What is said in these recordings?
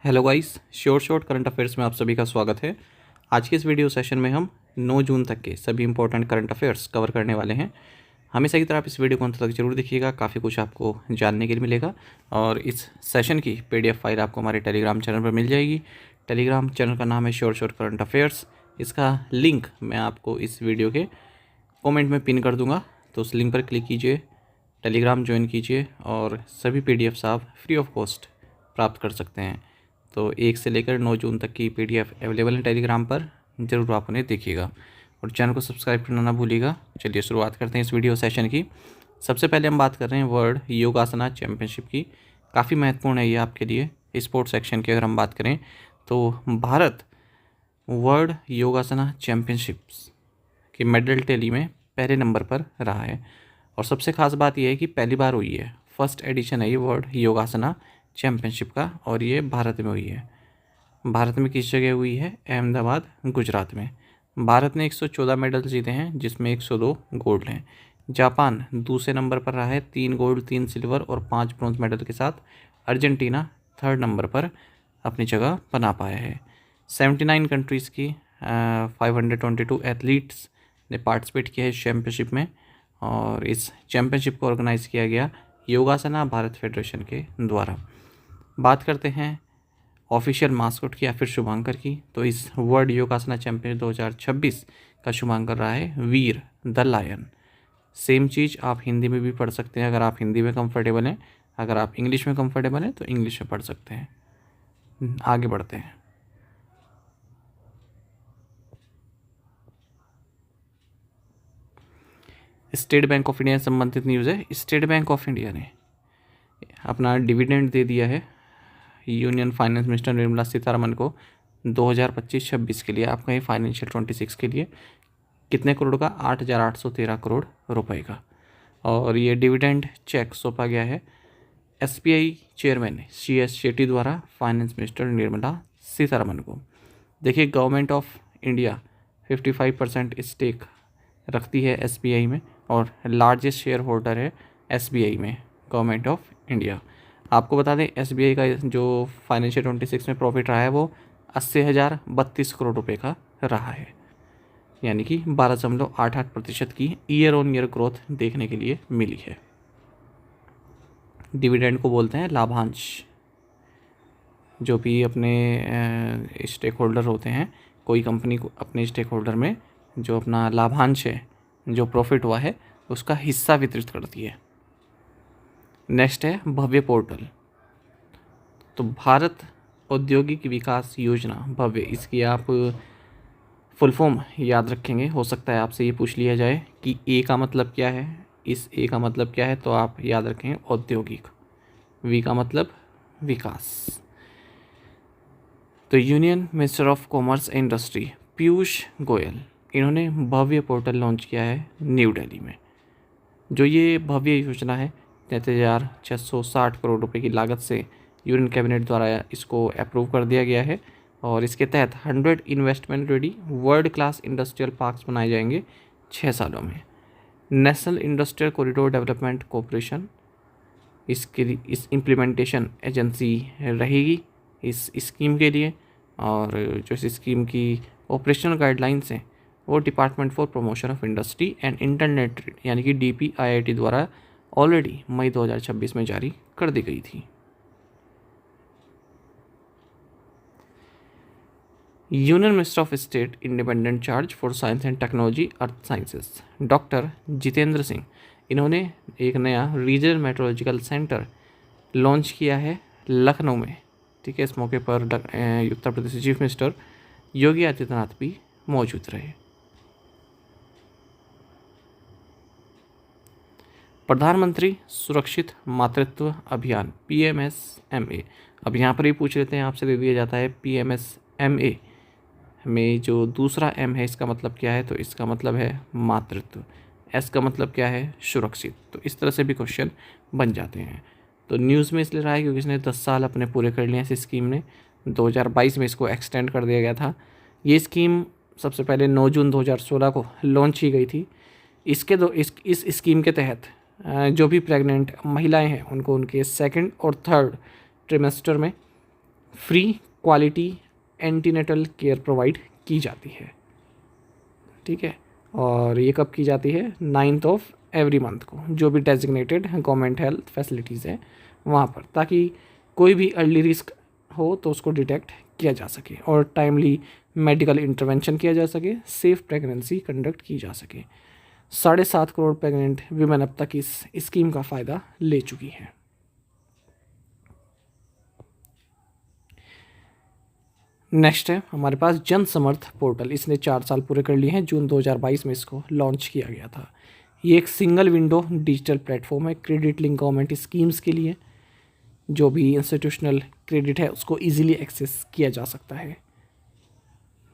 Hello guys, short current affairs में आप सभी का स्वागत है। आज के इस वीडियो सेशन में हम 9 जून तक के सभी इंपॉर्टेंट करंट अफेयर्स कवर करने वाले हैं। हमेशा की तरह आप इस वीडियो को अंत तक जरूर देखिएगा, काफ़ी कुछ आपको जानने के लिए मिलेगा। और इस सेशन की पीडीएफ फाइल आपको हमारे टेलीग्राम चैनल पर मिल जाएगी। टेलीग्राम चैनल का नाम है शॉर्ट करंट अफेयर्स। इसका लिंक मैं आपको इस वीडियो के कॉमेंट में पिन कर दूँगा, तो उस लिंक पर क्लिक कीजिए, टेलीग्राम ज्वाइन कीजिए और सभी पीडीएफ्स आप फ्री ऑफ कॉस्ट प्राप्त कर सकते हैं। तो 1 से लेकर 9 जून तक की पीडीएफ अवेलेबल है टेलीग्राम पर, ज़रूर आप उन्हें देखिएगा और चैनल को सब्सक्राइब करना ना भूलिएगा। चलिए शुरुआत करते हैं इस वीडियो सेशन की। सबसे पहले हम बात कर रहे हैं वर्ल्ड योगासना चैम्पियनशिप की। काफ़ी महत्वपूर्ण है ये आपके लिए। स्पोर्ट्स सेक्शन की अगर हम बात करें तो भारत वर्ल्ड योगासना चैम्पियनशिप्स की मेडल टैली में पहले नंबर पर रहा है। और सबसे खास बात यह है कि पहली बार हुई है, फर्स्ट एडिशन है ये वर्ल्ड योगासना चैम्पियनशिप का, और ये भारत में हुई है। भारत में किस जगह हुई है? अहमदाबाद, गुजरात में। भारत ने 114 मेडल जीते हैं, जिसमें 102 गोल्ड हैं। जापान दूसरे नंबर पर रहा है, 3 गोल्ड 3 सिल्वर और 5 ब्रॉन्ज मेडल के साथ। अर्जेंटीना थर्ड नंबर पर अपनी जगह बना पाया है। 79 कंट्रीज़ की 522 एथलीट्स ने पार्टिसिपेट किया है इस चैम्पियनशिप में। और इस चैम्पियनशिप को ऑर्गेनाइज़ किया गया योगासना भारत फेडरेशन के द्वारा। बात करते हैं ऑफिशियल मास्कॉट की या फिर शुभांकर की, तो इस वर्ल्ड योगासना चैंपियन 2026 का शुभांकर रहा है वीर द लायन। सेम चीज़ आप हिंदी में भी पढ़ सकते हैं, अगर आप हिंदी में कंफर्टेबल हैं। अगर आप इंग्लिश में कंफर्टेबल हैं तो इंग्लिश में पढ़ सकते हैं। आगे बढ़ते हैं। स्टेट बैंक ऑफ इंडिया से संबंधित न्यूज़ है। स्टेट बैंक ऑफ इंडिया ने अपना डिविडेंड दे दिया है union finance minister Nirmala Sitharaman को 2025-26 के लिए। आपका ये फाइनेंशियल 26 के लिए कितने करोड़ का? 8,813 करोड़ रुपए का। और ये डिविडेंड चेक सौंपा गया है एसबीआई चेयरमैन CS शेट्टी द्वारा फाइनेंस मिनिस्टर निर्मला सीतारमन को। देखिए, गवर्नमेंट ऑफ इंडिया 55% स्टेक रखती है एसबीआई में और लार्जेस्ट शेयर होल्डर है एसबीआई में गवर्नमेंट ऑफ इंडिया। आपको बता दें, एसबीआई का जो फाइनेंशियल 26 में प्रॉफिट रहा है वो 80,032 करोड़ रुपए का रहा है, यानी कि 12.88% की ईयर ऑन ईयर ग्रोथ देखने के लिए मिली है। डिविडेंड को बोलते हैं लाभांश। जो भी अपने स्टेक होल्डर होते हैं, कोई कंपनी को अपने स्टेक होल्डर में जो अपना लाभांश है, जो प्रॉफिट हुआ है, उसका हिस्सा वितरित करती है। नेक्स्ट है भव्य पोर्टल। तो भारत औद्योगिक विकास योजना भव्य, इसकी आप फुल फॉर्म याद रखेंगे। हो सकता है आपसे ये पूछ लिया जाए कि ए का मतलब क्या है, इस ए का मतलब क्या है, तो आप याद रखेंगे औद्योगिक। वी का मतलब विकास। तो union minister of commerce and industry Piyush Goyal, इन्होंने भव्य पोर्टल लॉन्च किया है न्यू दिल्ली में। जो ये भव्य योजना है 33,660 करोड़ रुपए की लागत से यूनियन कैबिनेट द्वारा इसको अप्रूव कर दिया गया है। और इसके तहत 100 investment ready world class industrial parks बनाए जाएंगे 6 सालों में। National industrial corridor development corporation इस इम्प्लीमेंटेशन एजेंसी रहेगी इस स्कीम के लिए। और जो इस स्कीम की ऑपरेशनल गाइडलाइंस हैं वो department for promotion of industry and internet trade यानी कि DPIIT द्वारा ऑलरेडी मई 2026 में जारी कर दी गई थी। Union minister of state independent charge for science and technology earth sciences doctor Jitendra Singh, इन्होंने एक नया रीजनल मेट्रोलॉजिकल सेंटर लॉन्च किया है लखनऊ में। ठीक है, इस मौके पर उत्तर प्रदेश के चीफ मिनिस्टर योगी आदित्यनाथ भी मौजूद रहे। प्रधानमंत्री सुरक्षित मातृत्व अभियान PMSMA, अब यहाँ पर ही पूछ लेते हैं, आपसे दे दिया जाता है PMSMA में जो दूसरा M है इसका मतलब क्या है, तो इसका मतलब है मातृत्व। S का मतलब क्या है? सुरक्षित। तो इस तरह से भी क्वेश्चन बन जाते हैं। तो न्यूज़ में इसलिए रहा है क्योंकि इसने 10 साल अपने पूरे कर लिए हैं इस स्कीम ने। 2022 में इसको एक्सटेंड कर दिया गया था। ये स्कीम सबसे पहले 9 जून 2016 को लॉन्च की गई थी। इस स्कीम के तहत जो भी प्रेग्नेंट महिलाएं हैं उनको उनके सेकंड और थर्ड ट्रिमेस्टर में free quality antenatal care provide की जाती है, ठीक है। और ये कब की जाती है? 9th ऑफ एवरी मंथ को, जो भी डेजिग्नेटेड गवर्नमेंट हेल्थ फैसिलिटीज़ है वहाँ पर, ताकि कोई भी अर्ली रिस्क हो तो उसको डिटेक्ट किया जा सके और टाइमली मेडिकल इंटरवेंशन किया जा सके, सेफ प्रेगनेंसी कंडक्ट की जा सके। 7.5 करोड़ प्रेग्नेंट वीमेन अब तक इस स्कीम का फ़ायदा ले चुकी हैं। नेक्स्ट है हमारे पास जन समर्थ पोर्टल। इसने 4 साल पूरे कर लिए हैं, जून 2022 में इसको लॉन्च किया गया था। ये एक सिंगल विंडो डिजिटल प्लेटफॉर्म है क्रेडिट लिंक गवर्नमेंट स्कीम्स के लिए। जो भी इंस्टीट्यूशनल क्रेडिट है उसको इजीली एक्सेस किया जा सकता है,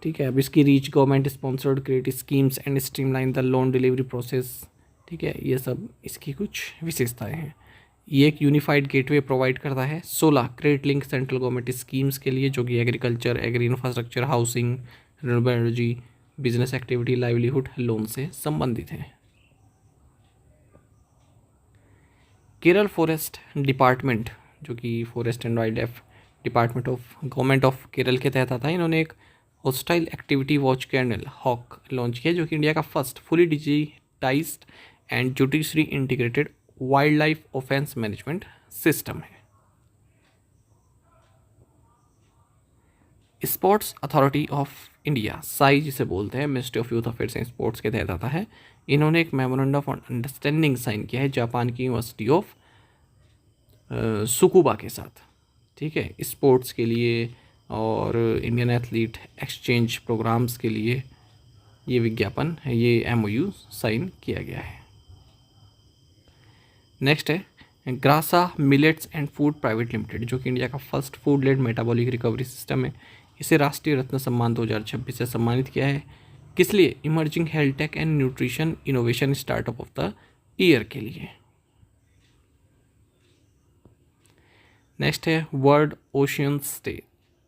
ठीक है। अब इसकी reach government sponsored credit schemes and streamline the loan delivery process, ठीक है। ये सब इसकी कुछ विशेषताएं हैं। ये एक यूनिफाइड गेटवे प्रोवाइड करता है 16 credit link central government schemes के लिए, जो कि agriculture, agri infrastructure, housing, renewable energy, business activity, livelihood loan से संबंधित हैं। केरल फॉरेस्ट डिपार्टमेंट, जो कि forest and wildlife department of government of Kerala के तहत आता है, इन्होंने एक hostile activity watch kernel hawk launch किया, जो कि इंडिया का first fully digitized and judiciary integrated wildlife offence management system है। Sports authority of India, Sai जिसे बोलते हैं, ministry of youth affairs and sports के तहत आता है। इन्होंने एक मेमोरेंडम ऑफ अंडरस्टैंडिंग साइन किया है जापान की यूनिवर्सिटी ऑफ सुकुबा के साथ, ठीक है, स्पोर्ट्स के लिए और इंडियन एथलीट एक्सचेंज प्रोग्राम्स के लिए ये विज्ञापन है, ये MOU साइन किया गया है। नेक्स्ट है Grassa millets and food private limited, जो कि इंडिया का first food led metabolic recovery system है। इसे राष्ट्रीय रत्न सम्मान 2026 से सम्मानित किया है। किस लिए? Emerging health take and nutrition innovation startup of the year के लिए। नेक्स्ट है वर्ल्ड ओशियंस डे,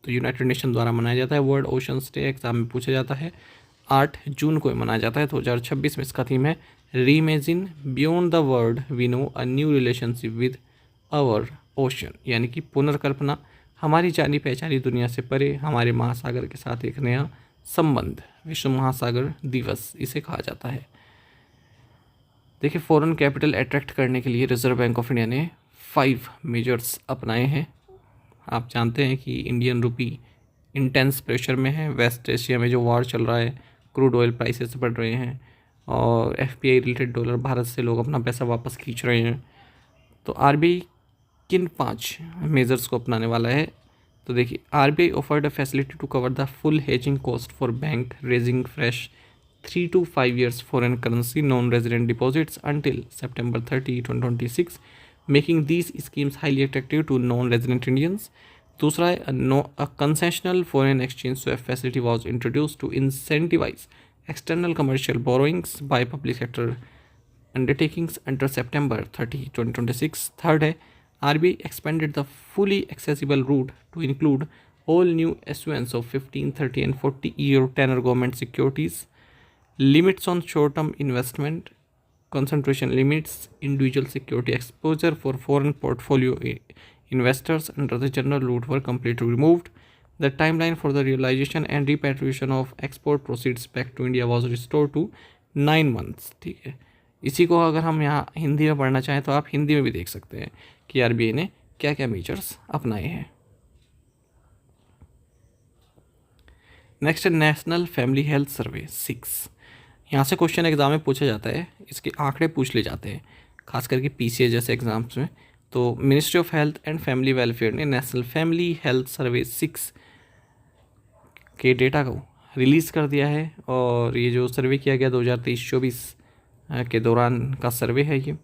तो यूनाइटेड नेशन द्वारा मनाया जाता है। वर्ल्ड ओशियंस डे एग्जाम में पूछा जाता है। 8 जून को मनाया जाता है 2026 में। इसका थीम है reimagine beyond the world we know a new relationship with our ocean, यानी कि पुनर्कल्पना, हमारी जानी पहचानी दुनिया से परे हमारे महासागर के साथ एक नया संबंध। विश्व महासागर दिवस इसे कहा जाता है। देखिए, फॉरेन कैपिटल अट्रैक्ट करने के लिए रिजर्व बैंक ऑफ इंडिया ने 5 मेजर्स अपनाए हैं। आप जानते हैं कि इंडियन रुपी इंटेंस प्रेशर में है। वेस्ट एशिया में जो वॉर चल रहा है, क्रूड ऑयल प्राइसेस बढ़ रहे हैं और FPI रिलेटेड डॉलर भारत से लोग अपना पैसा वापस खींच रहे हैं। तो RBI किन 5 मेजर्स को अपनाने वाला है? तो देखिए, RBI offered a facility to cover the full hedging cost for bank raising fresh 3 to 5 years foreign currency non-resident deposits until September 30, 2026, making these schemes highly attractive to non-resident Indians. दूसरा है a concessional foreign exchange swap facility was introduced to incentivize external commercial borrowings by public sector undertakings until September 30, 2026. Third है RBI expanded the fully accessible route to include all new issuance of 15, 30 and 40-year tenor government securities. Limits on short-term investment, concentration limits, individual security exposure for foreign portfolio investors under the general route were completely removed. The timeline for the realization and repatriation of export proceeds back to India was restored to 9 months. ठीक है, इसी को अगर हम यहाँ हिंदी में पढ़ना चाहें तो आप हिंदी में भी देख सकते हैं कि RBI ने क्या क्या मेजर्स अपनाए हैं। नेक्स्ट है नेशनल फैमिली हेल्थ सर्वे 6। यहाँ से क्वेश्चन एग्जाम में पूछा जाता है, इसके आंकड़े पूछ ले जाते हैं, खास करके PCA जैसे एग्जाम्स में। तो ministry of health and family welfare ने नेशनल फैमिली हेल्थ सर्वे 6 के डेटा को रिलीज़ कर दिया है। और ये जो सर्वे किया गया 2023-24 के दौरान का सर्वे है ये,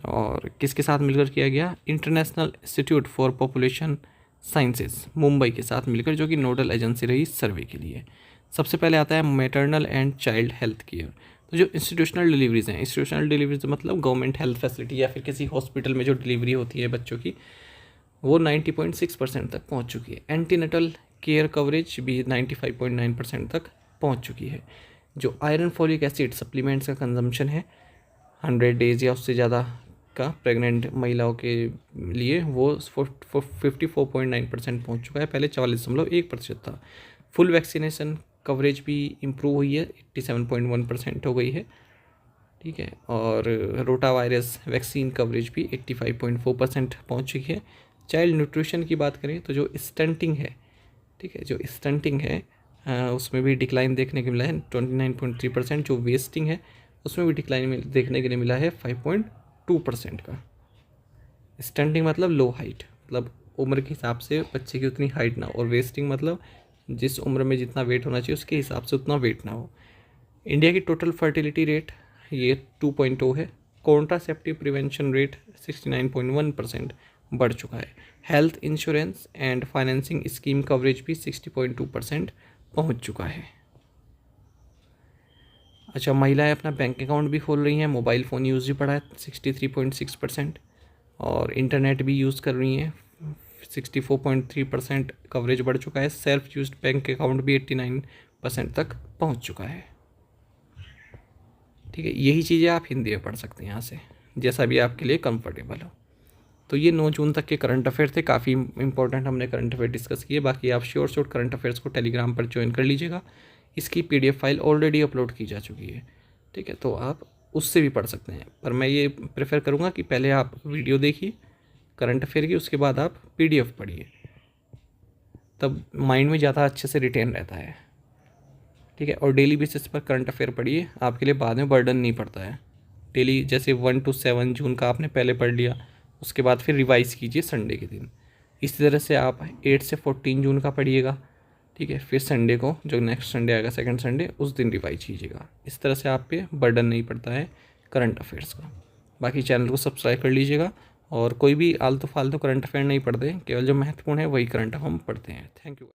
और किसके साथ मिलकर किया गया? International institute for population sciences Mumbai के साथ मिलकर, जो कि नोडल एजेंसी रही सर्वे के लिए। सबसे पहले आता है maternal and child health care. तो जो इंस्टीट्यूशनल डिलीवरीज हैं, इंस्टीट्यूशनल डिलीवरीज मतलब गवर्नमेंट हेल्थ फैसिलिटी या फिर किसी हॉस्पिटल में जो डिलीवरी होती है बच्चों की, वो 90.6% तक पहुंच चुकी है। एंटीनेटल केयर कवरेज भी 95.9% तक पहुंच चुकी है। जो आयरन फॉलिक एसिड सप्लीमेंट्स का कंजम्पशन है 100 डेज़ या उससे ज़्यादा का प्रेग्नेंट महिलाओं के लिए वो 54.9% पहुँच चुका है, पहले 44.1% था। फुल वैक्सीनेशन कवरेज भी इम्प्रूव हुई है, 87.1% हो गई है, ठीक है। और रोटा वायरस वैक्सीन कवरेज भी 85.4% पहुँच चुकी है। चाइल्ड न्यूट्रिशन की बात करें तो जो स्टंटिंग है, ठीक है, जो स्टंटिंग है उसमें भी डिक्लाइन देखने को मिला है 29.3%। जो वेस्टिंग है उसमें भी डिक्लाइन देखने के लिए मिला है 5.2% का। स्टंटिंग मतलब लो हाइट, मतलब उम्र के हिसाब से बच्चे की उतनी हाइट ना हो, और वेस्टिंग मतलब जिस उम्र में जितना वेट होना चाहिए उसके हिसाब से उतना वेट ना हो। इंडिया की टोटल फर्टिलिटी रेट ये 2.0 है। कॉन्ट्रासेप्टिव प्रिवेंशन रेट 69.1% बढ़ चुका है। Health insurance and financing scheme coverage भी 60.2% पहुंच चुका है। अच्छा, महिलाएं अपना बैंक अकाउंट भी खोल रही हैं, मोबाइल फ़ोन यूज़ भी बढ़ा है 63.6%, और इंटरनेट भी यूज़ कर रही हैं 64.3% कवरेज बढ़ चुका है। सेल्फ यूज्ड बैंक अकाउंट भी 89% तक पहुंच चुका है, ठीक है। यही चीज़ें आप हिंदी में पढ़ सकते हैं यहाँ से, जैसा भी आपके लिए कंफर्टेबल हो। तो ये 9 जून तक के करंट अफेयर थे, काफ़ी इंपॉर्टेंट हमने करंट अफेयर डिस्कस किए। बाकी आप शॉर्ट करंट अफेयर्स को टेलीग्राम पर ज्वाइन कर लीजिएगा, इसकी PDF फाइल ऑलरेडी अपलोड की जा चुकी है, ठीक है, तो आप उससे भी पढ़ सकते हैं। पर मैं ये प्रेफर करूँगा कि पहले आप वीडियो देखिए करंट अफेयर की, उसके बाद आप PDF पढ़िए, तब माइंड में ज़्यादा अच्छे से रिटेन रहता है, ठीक है। और डेली बेसिस पर करंट अफेयर पढ़िए, आपके लिए बाद में बर्डन नहीं पड़ता है। डेली जैसे 1 to 7 जून का आपने पहले पढ़ लिया, उसके बाद फिर रिवाइज कीजिए संडे के दिन। इसी तरह से आप 8 से 14 जून का पढ़िएगा, ठीक है, फिर संडे को जो नेक्स्ट संडे आएगा सेकंड संडे उस दिन रिवाइज कीजिएगा। इस तरह से आप पे बर्डन नहीं पड़ता है करंट अफेयर्स का। बाकी चैनल को सब्सक्राइब कर लीजिएगा, और कोई भी आलतू फालतू करंट अफेयर नहीं पढ़ते, केवल जो महत्वपूर्ण है वही करंट हम पढ़ते हैं। Thank you.